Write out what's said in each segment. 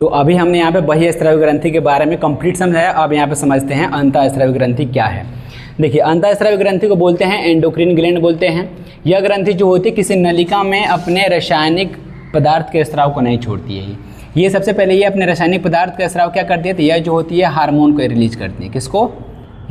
तो अभी हमने यहाँ पे बहिःस्रावी ग्रंथि के बारे में कंप्लीट समझाया। अब यहाँ पे समझते हैं अंतःस्रावी ग्रंथि क्या है। देखिए, अंतःस्रावी ग्रंथि को बोलते हैं एंडोक्रीन ग्लैंड बोलते हैं। यह ग्रंथि जो होती है किसी नलिका में अपने रासायनिक पदार्थ के स्राव को नहीं छोड़ती है। ये सबसे पहले ये अपने रासायनिक पदार्थ का स्राव क्या करती है, तो यह जो होती है हार्मोन को रिलीज करती है। किसको?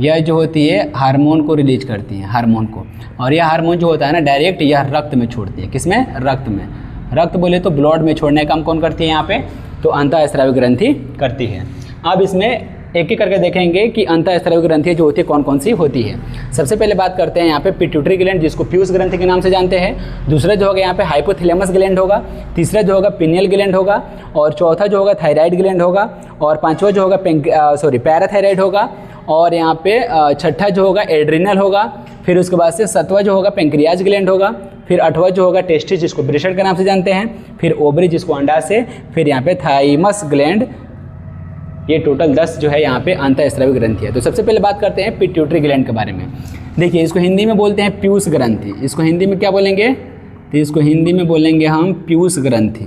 यह जो होती है हार्मोन को रिलीज करती है, हार्मोन को। और यह हार्मोन जो होता है ना डायरेक्ट यह रक्त में छोड़ती है। किसमें? रक्त में। रक्त बोले तो ब्लड में छोड़ने का काम कौन करती है यहाँ पे, तो अंतःस्रावी ग्रंथि करती है। अब इसमें एक एक करके देखेंगे कि अंतःस्रावी ग्रंथि जो होती है कौन कौन सी होती है। सबसे पहले बात करते हैं यहाँ पे पिट्यूटरी ग्लैंड, जिसको पीयूष ग्रंथि के नाम से जानते हैं। दूसरा जो होगा यहाँ पे हाइपोथैलेमस ग्लैंड होगा। तीसरा जो होगा पिनियल ग्लैंड होगा। और चौथा जो होगा थायराइड ग्लैंड होगा। और पांचवा जो होगा पैराथायराइड होगा। और यहाँ पे छठा जो होगा एड्रिनल होगा। फिर उसके बाद से सातवां जो होगा पेंक्रियाज ग्लैंड होगा। फिर आठवां जो होगा टेस्टिस, जिसको ब्रेस्टेड के नाम से जानते हैं। फिर ओवरी, जिसको अंडाशय। फिर यहाँ पे थाइमस ग्लैंड। ये टोटल 10 जो है यहाँ पे अंतःस्रावी ग्रंथि है। तो सबसे पहले बात करते हैं पिट्यूटरी ग्लैंड के बारे में। देखिए, इसको हिंदी में बोलते हैं पीयूष ग्रंथि। इसको हिंदी में क्या बोलेंगे, तो इसको हिंदी में बोलेंगे हम पीयूष ग्रंथि।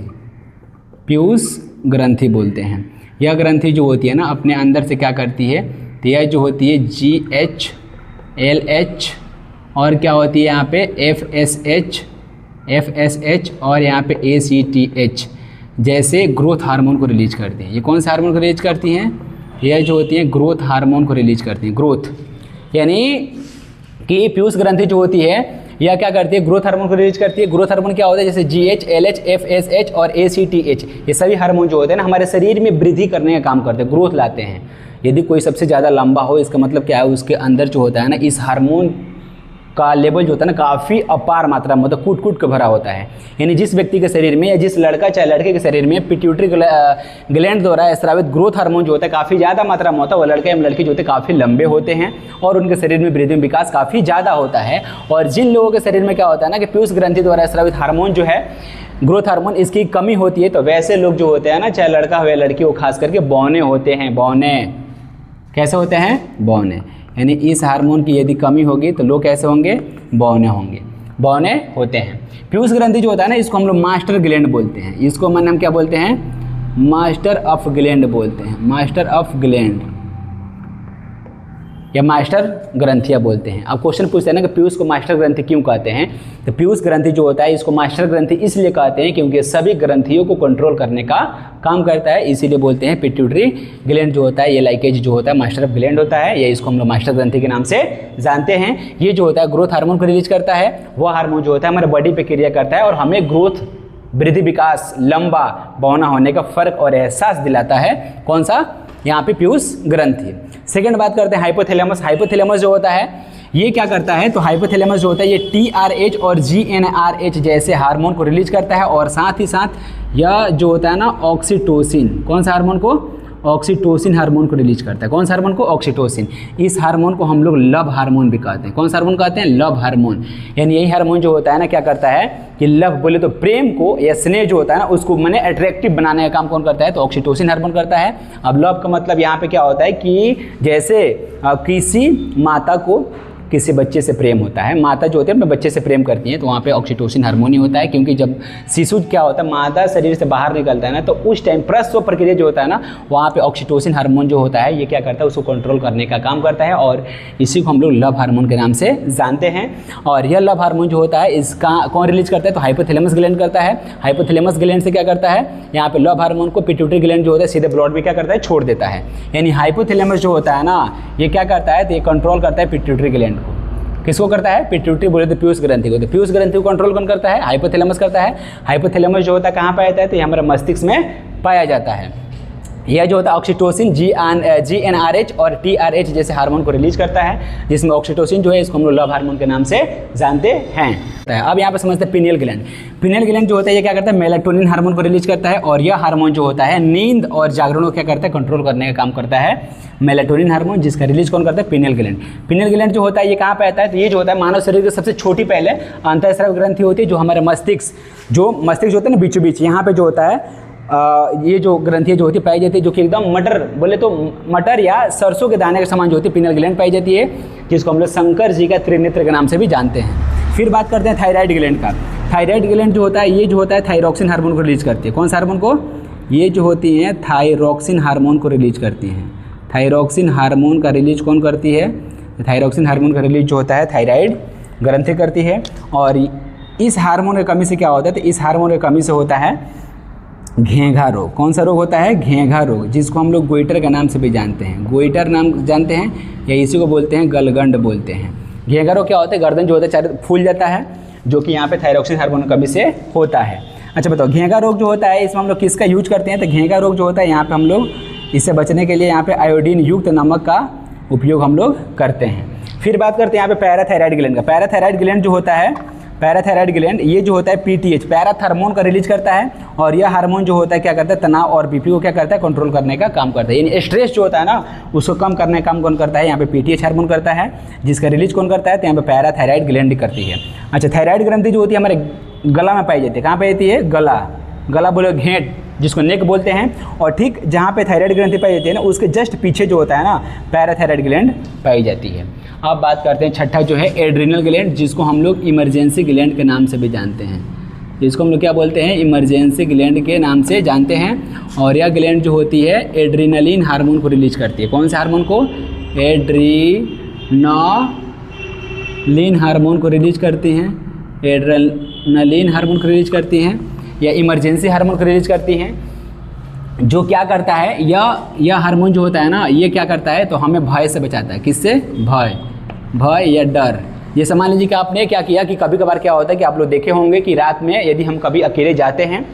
पीयूष ग्रंथि बोलते हैं। यह ग्रंथि जो होती है ना अपने अंदर से क्या करती है, तो यह जो होती है GH, LH और क्या होती है यहाँ पे FSH और यहाँ पे ACTH जैसे ग्रोथ हार्मोन को रिलीज करती हैं। ये कौन से हार्मोन को रिलीज करती हैं, यह जो होती हैं ग्रोथ हार्मोन को रिलीज करती हैं। ग्रोथ यानी कि पीयूष ग्रंथि जो होती है यह क्या करती है, ग्रोथ हार्मोन को रिलीज करती है। ग्रोथ हार्मोन क्या होता है, जैसे GH, LH, FSH और ACTH, ये सभी हार्मोन जो होते हैं ना हमारे शरीर में वृद्धि करने का काम करते हैं, ग्रोथ लाते हैं। यदि कोई सबसे ज़्यादा लंबा हो, इसका मतलब क्या है, उसके अंदर जो होता है ना इस हार्मोन का लेवल जो होता है ना काफ़ी अपार मात्रा में मतलब कूट कूट के भरा होता है। यानी जिस व्यक्ति के शरीर में या जिस लड़का चाहे लड़के के शरीर में पिट्यूटरी ग्लैंड द्वारा स्रावित ग्रोथ हार्मोन जो होता है काफ़ी ज़्यादा मात्रा में होता है, वो लड़के एवं लड़की जो होते हैं काफ़ी लंबे होते हैं और उनके शरीर में वृद्धि विकास काफ़ी ज़्यादा होता है। और जिन लोगों के शरीर में क्या होता है ना कि पीयूष ग्रंथि द्वारा स्रावित हार्मोन जो है ग्रोथ हार्मोन, इसकी कमी होती है, तो वैसे लोग जो होते हैं ना चाहे लड़का हो या लड़की हो खास करके बौने होते हैं। बौने कैसे होते हैं, बौने, यानी इस हार्मोन की यदि कमी होगी तो लोग कैसे होंगे, बौने होंगे, बौने होते हैं। पीयूष ग्रंथि जो होता है ना इसको हम लोग मास्टर ग्लैंड बोलते हैं। इसको हम क्या बोलते हैं, मास्टर ऑफ ग्लैंड बोलते हैं। मास्टर ऑफ ग्लैंड या मास्टर ग्रंथियाँ बोलते हैं। अब क्वेश्चन पूछते हैं ना कि पीयूष को मास्टर ग्रंथि क्यों कहते हैं, तो पीयूष ग्रंथि जो होता है इसको मास्टर ग्रंथि इसलिए कहते हैं क्योंकि सभी ग्रंथियों को कंट्रोल करने का काम करता है, इसीलिए बोलते हैं पिट्यूटरी ग्लैंड जो होता है ये लाइकेज जो होता है मास्टर ऑफ ग्लैंड होता है, या इसको हम लोग मास्टर ग्रंथि के नाम से जानते हैं। ये जो होता है ग्रोथ हार्मोन को रिलीज करता है, वह हार्मोन जो होता है हमारे बॉडी पे क्रिया करता है और हमें ग्रोथ, वृद्धि, विकास, लंबा, बौना होने का फर्क और एहसास दिलाता है। कौन सा, यहाँ पे पीयूष ग्रंथि। सेकंड बात करते हैं हाइपोथैलेमस। हाइपोथैलेमस जो होता है ये क्या करता है, तो हाइपोथैलेमस जो होता है ये TRH और GnRH जैसे हार्मोन को रिलीज करता है और साथ ही साथ यह जो होता है ना ऑक्सीटोसिन, कौन सा हार्मोन को, ऑक्सीटोसिन हार्मोन को रिलीज करता है। कौन सा हार्मोन को, ऑक्सीटोसिन। इस हार्मोन को हम लोग लव हार्मोन भी कहते हैं। कौन सा हार्मोन कहते हैं, लव हार्मोन। यानी यही हार्मोन जो होता है ना क्या करता है कि लव बोले तो प्रेम को या स्नेह जो होता है ना उसको मैंने अट्रैक्टिव बनाने का काम कौन करता है, तो ऑक्सीटोसिन हार्मोन करता है। अब लव का मतलब यहाँ पे क्या होता है कि जैसे किसी माता को किसी बच्चे से प्रेम होता है, माता जो होती है अपने बच्चे से प्रेम करती है, तो वहाँ पे ऑक्सीटोसिन हार्मोन ही होता है। क्योंकि जब शिशु क्या होता है मादा शरीर से बाहर निकलता है ना तो उस टाइम प्रसव प्रक्रिया जो होता है ना वहाँ पे ऑक्सीटोसिन हार्मोन जो होता है ये क्या करता है, उसको कंट्रोल करने का काम करता है और इसी को हम लोग लव हार्मोन के नाम से जानते हैं। और यह लव हार्मोन जो होता है इसका कौन रिलीज करता है, तो हाइपोथैलेमस ग्लैंड करता है। हाइपोथैलेमस ग्लैंड से क्या करता है, यहाँ पे लव हार्मोन को पिट्यूटरी ग्लैंड जो होता है सीधे ब्लड में क्या करता है, छोड़ देता है। यानी हाइपोथैलेमस जो होता है ना ये क्या करता है, तो ये कंट्रोल करता है पिट्यूटरी ग्लैंड को। किसको करता है, पिट्यूटरी बोले तो पीयूष ग्रंथि को। तो पीयूष ग्रंथि को कंट्रोल कौन करता है, हाइपोथैलेमस करता है। हाइपोथैलेमस जो होता है कहाँ पाया जाता है, तो ये हमारे मस्तिष्क में पाया जाता है। यह जो होता है ऑक्सीटोसिन, GnRH और TRH जैसे हार्मोन को रिलीज करता है, जिसमें ऑक्सीटोसिन जो है इसको हम लोग लव हार्मोन के नाम से जानते हैं। अब यहाँ पे समझते हैं पिनियल ग्लैंड। पिनियल ग्लैंड जो होता है ये क्या करता है, मेलाटोनिन हार्मोन को रिलीज करता है और यह हार्मोन जो होता है नींद और जागरण को क्या करता है, कंट्रोल करने का काम करता है। मेलाटोनिन हार्मोन जिसका रिलीज कौन करता है, पिनियल ग्लैंड। पिनियल ग्लैंड जो होता है ये कहाँ पे आता है, तो ये जो होता है मानव शरीर की सबसे छोटी पहले अंतःस्रावी ग्रंथि होती है जो हमारे मस्तिष्क जो होता है ना बीचों बीच यहाँ पे जो होता है ये जो ग्रंथियाँ जो होती है पाई जाती है, जो कि एकदम मटर बोले तो मटर या सरसों के दाने के समान जो होती है पिनियल ग्लैंड पाई जाती है, जिसको हम लोग शंकर जी का त्रिनेत्र के नाम से भी जानते हैं। फिर बात करते हैं थायराइड ग्लैंड का। थायराइड ग्लैंड जो होता है ये जो होता है थायरॉक्सिन हार्मोन को रिलीज करती है। कौन सा हार्मोन को, ये जो होती हैं थायरॉक्सिन हार्मोन को रिलीज करती हैं। थायरॉक्सिन हार्मोन का रिलीज कौन करती है? थायरॉक्सिन हार्मोन का रिलीज जो होता है थायराइड ग्रंथि करती है। और इस हार्मोन की कमी से क्या होता है? तो इस हार्मोन की कमी से होता है घेंघा रोग। कौन सा रोग होता है? घेंघा रोग, जिसको हम लोग गोइटर के नाम से भी जानते हैं। गोइटर नाम जानते हैं, या इसी को बोलते हैं गलगंड बोलते हैं। घेंघा रोग क्या होता है? गर्दन जो होता है चारों फूल जाता है, जो कि यहाँ पे थायरॉक्सिन हार्मोन की कमी से होता है। अच्छा बताओ, घेंघा रोग जो होता है इसमें हम लोग किसका यूज करते हैं? तो घेंघा रोग जो होता है यहाँ पे हम लोग इससे बचने के लिए यहाँ पे आयोडीन युक्त नमक का उपयोग हम लोग करते हैं। फिर बात करते हैं यहाँ पे पैराथायराइड ग्लैंड का। पैराथायराइड ग्लैंड जो होता है, पैराथायराइड ग्लैंड ये जो होता है पीटीएच पैराथार्मोन का रिलीज करता है। और यह हार्मोन जो होता है क्या करता है? तनाव और बीपी को क्या करता है? कंट्रोल करने का काम करता है। यानी स्ट्रेस जो होता है ना उसको कम करने का काम कौन करता है? यहाँ पे पीटीएच हार्मोन करता है, जिसका रिलीज कौन करता है? तो यहाँ पे पैराथायराइड ग्लैंड करती है। अच्छा, थायराइड ग्रंथि जो होती है हमारे गला में पाई जाती है। कहाँ पाई जाती है? गला। गला बोलो घेंट, जिसको नेक बोलते हैं। और ठीक जहाँ पे थायराइड ग्रंथि पाई जाती है ना उसके जस्ट पीछे जो होता है ना पैराथायराइड ग्लैंड पाई जाती है। अब बात करते हैं छठा जो है एड्रिनल ग्लैंड, जिसको हम लोग इमरजेंसी ग्लैंड के नाम से भी जानते हैं। जिसको हम लोग क्या बोलते हैं? इमरजेंसी ग्लैंड के नाम से जानते हैं। और यह ग्लैंड जो होती है एड्रिनलिन हार्मोन को रिलीज करती है। कौन से हार्मोन को? एड्रिनलिन हार्मोन को रिलीज करती हैं। एड्रिनलिन हार्मोन को रिलीज करती हैं या इमरजेंसी हार्मोन को रिलीज करती हैं। जो क्या करता है, यह हार्मोन जो होता है ना ये क्या करता है? तो हमें भय से बचाता है। किससे? भय या डर। ये मान लीजिए कि आपने क्या किया कि कभी कभार क्या होता है कि आप लोग देखे होंगे कि रात में यदि हम कभी अकेले जाते हैं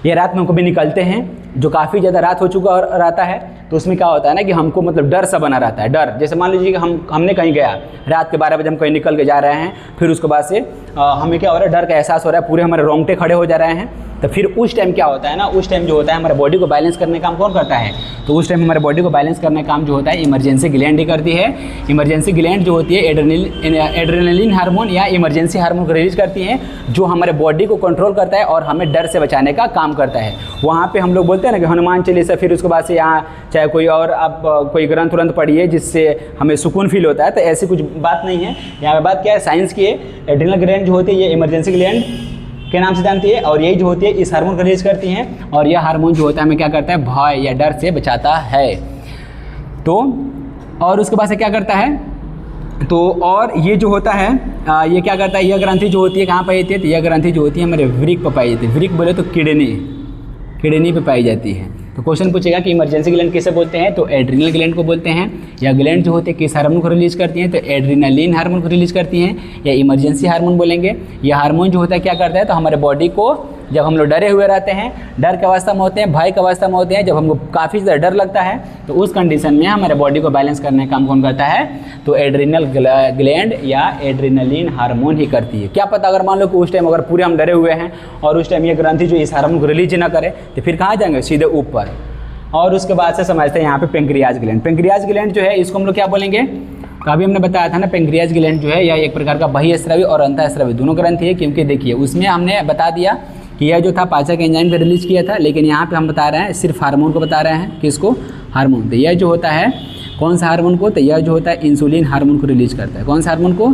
या रात में हम कभी निकलते हैं, जो काफ़ी ज़्यादा रात हो चुका रहता है, तो उसमें क्या होता है ना कि हमको मतलब डर सा बना रहता है। डर जैसे मान लीजिए कि हमने कहीं गया रात के 12 बजे हम कहीं निकल के जा रहे हैं, फिर उसके बाद से हमें क्या हो रहा है? डर का एहसास हो रहा है, पूरे हमारे रोंगटे खड़े हो जा रहे हैं। तो फिर उस टाइम क्या होता है ना, उस टाइम जो होता है हमारे बॉडी को बैलेंस करने का काम कौन करता है? तो उस टाइम हमारे बॉडी को बैलेंस करने का काम जो होता है इमरजेंसी ग्लैंड ही करती है। इमरजेंसी ग्लैंड जो होती है एड्रेनलिन हार्मोन या इमरजेंसी हार्मोन को रिलीज करती हैं, जो हमारे बॉडी को कंट्रोल करता है और हमें डर से बचाने का काम करता है। वहाँ पे हम लोग बोलते हैं ना कि हनुमान चालीसा, फिर उसके बाद से यहाँ चाहे कोई और आप कोई ग्रंथ उरंथ पढ़िए जिससे हमें सुकून फील होता है, तो ऐसी कुछ बात नहीं है। यहाँ पे बात क्या है? साइंस की है। एड्रिनल ग्लैंड जो होती है ये इमरजेंसी ग्लैंड के नाम से जानती है, और यही जो होती है इस हार्मोन को रिलीज करती हैं। और यह हार्मोन जो होता है हमें क्या करता है? भय या डर से बचाता है। तो और उसके बाद से क्या करता है? तो और ये जो होता है ये क्या करता है? यह ग्रंथि जो होती है कहाँ पाई जाती है? तो यह ग्रंथि जो होती है हमारे वृक्क पर पाई जाती है। वृक्क बोले तो किडनी पे पाई जाती है। तो क्वेश्चन पूछेगा कि इमरजेंसी ग्लैंड किसे बोलते हैं? तो एड्रिनल ग्लैंड को बोलते हैं। या ग्लैंड जो होते हैं किस हार्मोन को रिलीज करती हैं? तो एड्रिनलिन हार्मोन को रिलीज करती हैं, या इमरजेंसी हार्मोन बोलेंगे। यह हार्मोन जो होता है क्या करता है? तो हमारे बॉडी को, जब हम लोग डरे हुए रहते हैं, डर की अवस्था में होते हैं, भय की अवस्था में होते हैं, जब हमको काफ़ी ज़्यादा डर लगता है, तो उस कंडीशन में हमारे बॉडी को बैलेंस करने का काम कौन करता है? तो एड्रिनल ग्लैंड या एड्रिनलिन हार्मोन ही करती है। क्या पता अगर मान लो कि उस टाइम अगर पूरे हम डरे हुए हैं और उस टाइम ये ग्रंथि जो इस हार्मोन को रिलीज ना करे, तो फिर कहाँ जाएंगे? सीधे ऊपर। और उसके बाद से समझते हैं यहाँ पे पेंक्रियाज ग्लैंड। पेंक्रियाज ग्लैंड जो है इसको हम लोग क्या बोलेंगे? अभी हमने बताया था ना पेंक्रियाज ग्लैंड जो है यह एक प्रकार का बहिःस्रावी और अंतःस्रावी दोनों ग्रंथि है। क्योंकि देखिए उसमें हमने बता दिया कि यह जो था पाचक एंजाइम को रिलीज किया था, लेकिन यहाँ पे हम बता रहे हैं सिर्फ हार्मोन को बता रहे हैं। किसको? हार्मोन। तो यह जो होता है कौन सा हार्मोन को? तो यह जो होता है इंसुलिन हार्मोन को रिलीज करता है। कौन सा हार्मोन को?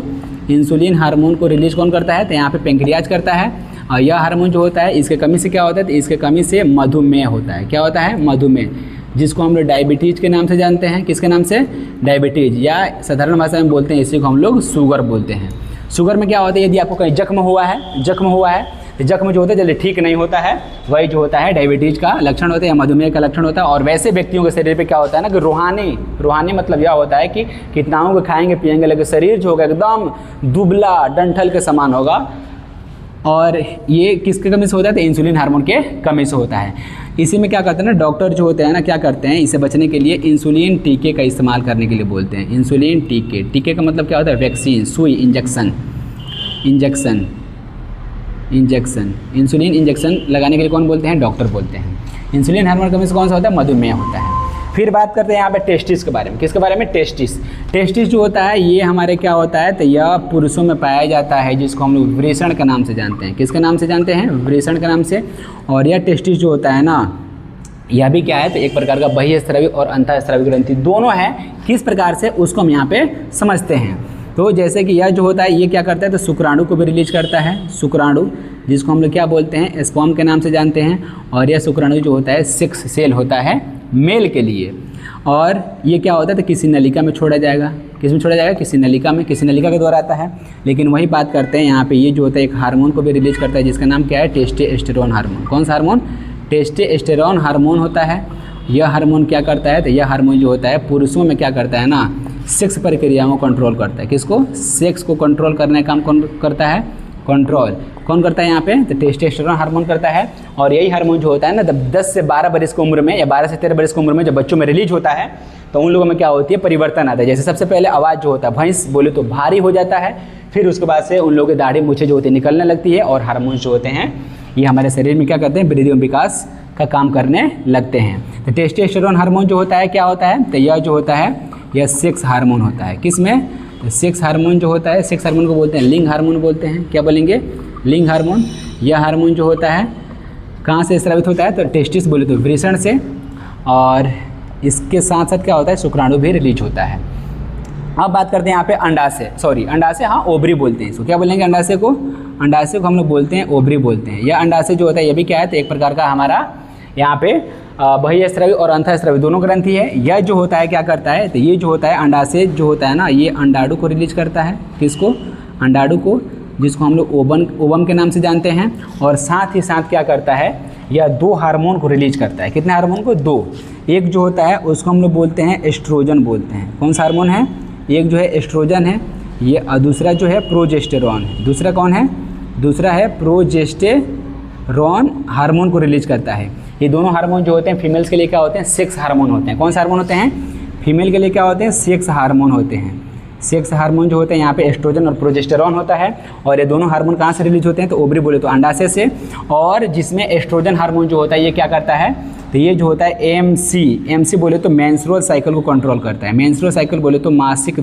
इंसुलिन हार्मोन को रिलीज कौन करता है? तो यहाँ पे पेंक्रियाज करता है। और यह हार्मोन जो होता है इसके कमी से क्या होता है? तो इसके कमी से मधुमेह होता है। क्या होता है? मधुमेह, जिसको हम लोग डायबिटीज़ के नाम से जानते हैं। किसके नाम से? डायबिटीज़, या साधारण भाषा में बोलते हैं इसी को हम लोग शुगर बोलते हैं। शुगर में क्या होता है? यदि आपको कहीं जख्म हुआ है तो जख्म जो होता है जल्दी ठीक नहीं होता है, वही जो होता है डायबिटीज़ का लक्षण होता है या मधुमेह का लक्षण होता है। और वैसे व्यक्तियों के शरीर पे क्या होता है ना कि रूहानी मतलब यह होता है कि कितनाओं को खाएंगे पिएंगे, लेकिन शरीर जो होगा एकदम दुबला डंठल के समान होगा। और ये किसके कमी से होता है? तो इंसुलिन हार्मोन के कमी से होता है। इसी में क्या करते हैं ना डॉक्टर जो होते हैं ना, क्या करते हैं इसे बचने के लिए इंसुलिन टीके का इस्तेमाल करने के लिए बोलते हैं। इंसुलिन टीके का मतलब क्या होता है? वैक्सीन, सुई, इंजेक्शन। इंसुलिन इंजेक्शन लगाने के लिए कौन बोलते हैं? डॉक्टर बोलते हैं। इंसुलिन हार्मोन कमी से कौन सा होता है? मधुमेह होता है। फिर बात करते हैं यहाँ पे टेस्टिस के बारे में। किसके बारे में? टेस्टिस जो होता है ये हमारे क्या होता है? तो यह पुरुषों में पाया जाता है, जिसको हम लोग वृषण के नाम से जानते हैं। किसके नाम से जानते हैं? वृषण के नाम से। और यह टेस्टिस जो होता है ना यह भी क्या है? तो एक प्रकार का बहिःस्रावी और अंतःस्रावी ग्रंथि दोनों है। किस प्रकार से उसको हम यहाँ पे समझते हैं। तो जैसे कि यह जो होता है ये क्या करता है? तो शुक्राणु को भी रिलीज करता है। शुक्राणु जिसको हम लोग क्या बोलते हैं, स्पर्म के नाम से जानते हैं। और यह शुक्राणु जो होता है 6 सेल होता है मेल के लिए। और ये क्या होता है, तो किसी नलिका में छोड़ा जाएगा। किस में छोड़ा जाएगा, किसी नलिका में, किसी नलिका के द्वारा आता है। लेकिन वही बात करते हैं यहाँ पे, ये जो होता है एक हार्मोन को भी रिलीज करता है जिसका नाम क्या है, टेस्टोस्टेरोन हार्मोन। कौन सा हार्मोन, टेस्टोस्टेरोन हार्मोन होता है। यह हार्मोन क्या करता है, तो यह हार्मोन जो होता है पुरुषों में क्या करता है ना, सेक्स प्रक्रियाओं को कंट्रोल करता है। किसको, सेक्स को कंट्रोल करने का काम कौन करता है, कंट्रोल कौन करता है यहाँ पे, तो टेस्टोस्टेरोन हार्मोन करता है। और यही हार्मोन जो होता है ना, जब 10 से 12 बरस की उम्र में या 12 से 13 बरस की उम्र में जब बच्चों में रिलीज होता है तो उन लोगों में क्या होती है, परिवर्तन आता है। जैसे सबसे पहले आवाज़ जो होता है, भैंस बोले तो भारी हो जाता है। फिर उसके बाद से उन लोगों की दाढ़ी मूछें जो होती है निकलने लगती है। और हार्मोन्स जो होते हैं ये हमारे शरीर में क्या करते हैं, वृद्धि एवं विकास का काम करने लगते हैं। तो टेस्टोस्टेरोन हार्मोन जो होता है क्या होता है, तो यह जो होता है यह सेक्स हार्मोन होता है। किसमें, तो सेक्स हार्मोन जो होता है, सेक्स हार्मोन को बोलते हैं लिंग हार्मोन बोलते हैं। क्या बोलेंगे, लिंग हार्मोन। यह हार्मोन जो होता है कहाँ से स्रावित होता है, तो टेस्टिस बोले तो वृषण से। और इसके साथ साथ क्या होता है, शुक्राणु भी रिलीज होता है। अब बात करते हैं यहाँ पे अंडाशय, सॉरी अंडाशय, हाँ ओवरी बोलते हैं इसको। क्या बोलेंगे अंडाशय को, अंडाशय को हम लोग बोलते हैं ओवरी बोलते हैं। यह अंडाशय जो होता है ये भी क्या है, तो एक प्रकार का हमारा यहाँ पे बहिःस्रावी और अंतःस्रावी दोनों ग्रंथि है। यह जो होता है क्या करता है, तो ये जो होता है अंडाशय जो होता है ना, ये अंडाणु को रिलीज करता है। किसको, अंडाणु को, जिसको हम लोग ओवम के नाम से जानते हैं। और साथ ही साथ क्या करता है, यह 2 हार्मोन को रिलीज करता है। कितने हार्मोन को, 2। एक जो होता है उसको हम लोग बोलते हैं एस्ट्रोजन बोलते हैं। कौन सा हार्मोन है, एक जो है एस्ट्रोजन है ये, और दूसरा जो है प्रोजेस्टेरॉन है। दूसरा कौन है, दूसरा है प्रोजेस्टेरॉन हार्मोन को रिलीज करता है। ये दोनों हार्मोन जो होते हैं फीमेल्स के लिए क्या होते हैं, सेक्स हार्मोन होते हैं। कौन से हार्मोन होते हैं, फीमेल के लिए क्या होते हैं, सेक्स हार्मोन होते हैं। सेक्स हार्मोन जो होते हैं यहाँ पे एस्ट्रोजन और प्रोजेस्टेरॉन होता है। और ये दोनों हार्मोन कहाँ से रिलीज होते हैं, तो ओवरी बोले तो अंडाशय से। और जिसमें एस्ट्रोजन हार्मोन जो होता है ये क्या करता है, तो ये जो होता है एमसी बोले तो मेंस्ट्रुअल साइकिल को कंट्रोल करता है। मेंस्ट्रुअल साइकिल बोले तो मासिक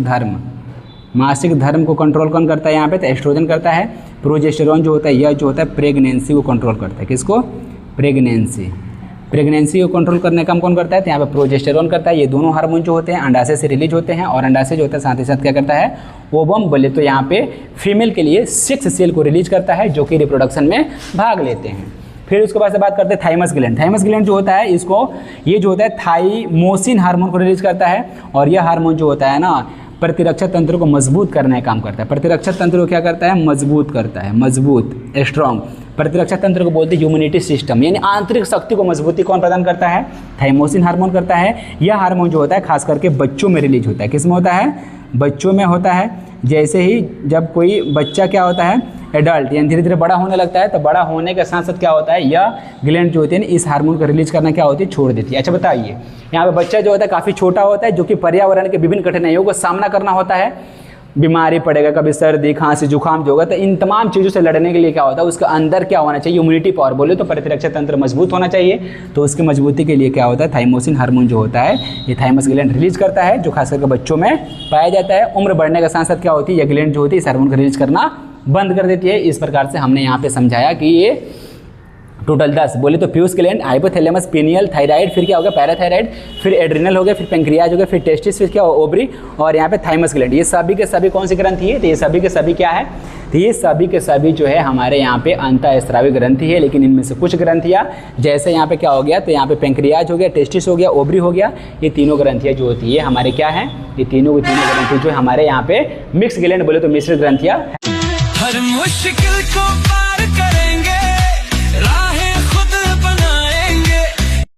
धर्म को कंट्रोल कौन करता है यहाँ पे, तो एस्ट्रोजन करता है। प्रोजेस्टेरॉन जो होता है यह जो होता है प्रेगनेंसी को कंट्रोल करता है। किसको, प्रेगनेंसी को कंट्रोल करने का काम कौन करता है, तो यहाँ पे प्रोजेस्टेरॉन करता है। ये दोनों हार्मोन जो होते हैं अंडाशय से रिलीज होते हैं। और अंडाशय जो होता है साथ ही साथ क्या करता है, ओवम बोले तो यहाँ पे फीमेल के लिए 6 सेल को रिलीज करता है जो कि रिप्रोडक्शन में भाग लेते हैं। फिर उसके बाद से बात करते हैं थाइमस ग्लैंड। थाइमस ग्लैंड जो होता है इसको, ये जो होता है थाइमोसिन हार्मोन को रिलीज करता है। और यह हार्मोन जो होता है ना प्रतिरक्षा तंत्र को मजबूत करने का काम करता है। प्रतिरक्षा तंत्र को क्या करता है, मजबूत करता है, मजबूत, स्ट्रॉन्ग। प्रतिरक्षा तंत्र को बोलते हैं इम्यूनिटी सिस्टम, यानी आंतरिक शक्ति को मजबूती कौन प्रदान करता है, थाइमोसिन हार्मोन करता है। यह हार्मोन जो होता है खास करके बच्चों में रिलीज होता है। किस में होता है, बच्चों में होता है। जैसे ही जब कोई बच्चा क्या होता है, एडल्ट यानी धीरे धीरे बड़ा होने लगता है, तो बड़ा होने के साथ साथ क्या होता है, यह ग्लैंड जो होती है इस हार्मोन को रिलीज करना क्या होती है, छोड़ देती है। अच्छा बताइए, यहाँ पे बच्चा जो होता है काफ़ी छोटा होता है जो कि पर्यावरण के विभिन्न कठिनाइयों का सामना करना होता है। बीमारी पड़ेगा, कभी सर्दी खांसी जुकाम जो होगा, तो इन तमाम चीज़ों से लड़ने के लिए क्या होता है, उसका अंदर क्या होना चाहिए, इम्यूनिटी पावर बोले तो प्रतिरक्षा तंत्र मजबूत होना चाहिए। तो उसकी मजबूती के लिए क्या होता है, थाइमोसिन हार्मोन जो होता है ये थाइमस ग्लैंड रिलीज करता है, जो खास करके बच्चों में पाया जाता है। उम्र बढ़ने के साथ साथ क्या होती है, यह ग्लैंड जो होती है इस हार्मोन को रिलीज करना बंद कर देती है। इस प्रकार से हमने यहाँ पे समझाया कि ये टोटल 10 बोले तो प्यूस ग्लैंड, हाइपोथैलेमस, पिनियल, थायराइड, फिर क्या हो गया पैराथायराइड, फिर एड्रिनल हो गया, फिर पेंक्रियाज हो गया, फिर टेस्टिस, फिर क्या ओवरी, और यहाँ पे थाइमस ग्लैंड। ये सभी के सभी कौन सी ग्रंथि है, तो ये सभी के सभी क्या है, तो ये सभी के सभी जो है हमारे यहाँ पे अंतःस्रावी ग्रंथि है। लेकिन इनमें से कुछ ग्रंथियाँ जैसे यहाँ पे क्या हो गया, तो यहाँ पे पेंक्रियाज हो गया, टेस्टिस हो गया, ओवरी हो गया, ये तीनों ग्रंथियाँ जो होती है हमारे क्या है, ये तीनों की तीनों ग्रंथि जो हमारे यहाँ पे मिक्स ग्लैंड बोले तो मिश्रित ग्रंथियाँ। हर मुश्किल को पार करेंगे।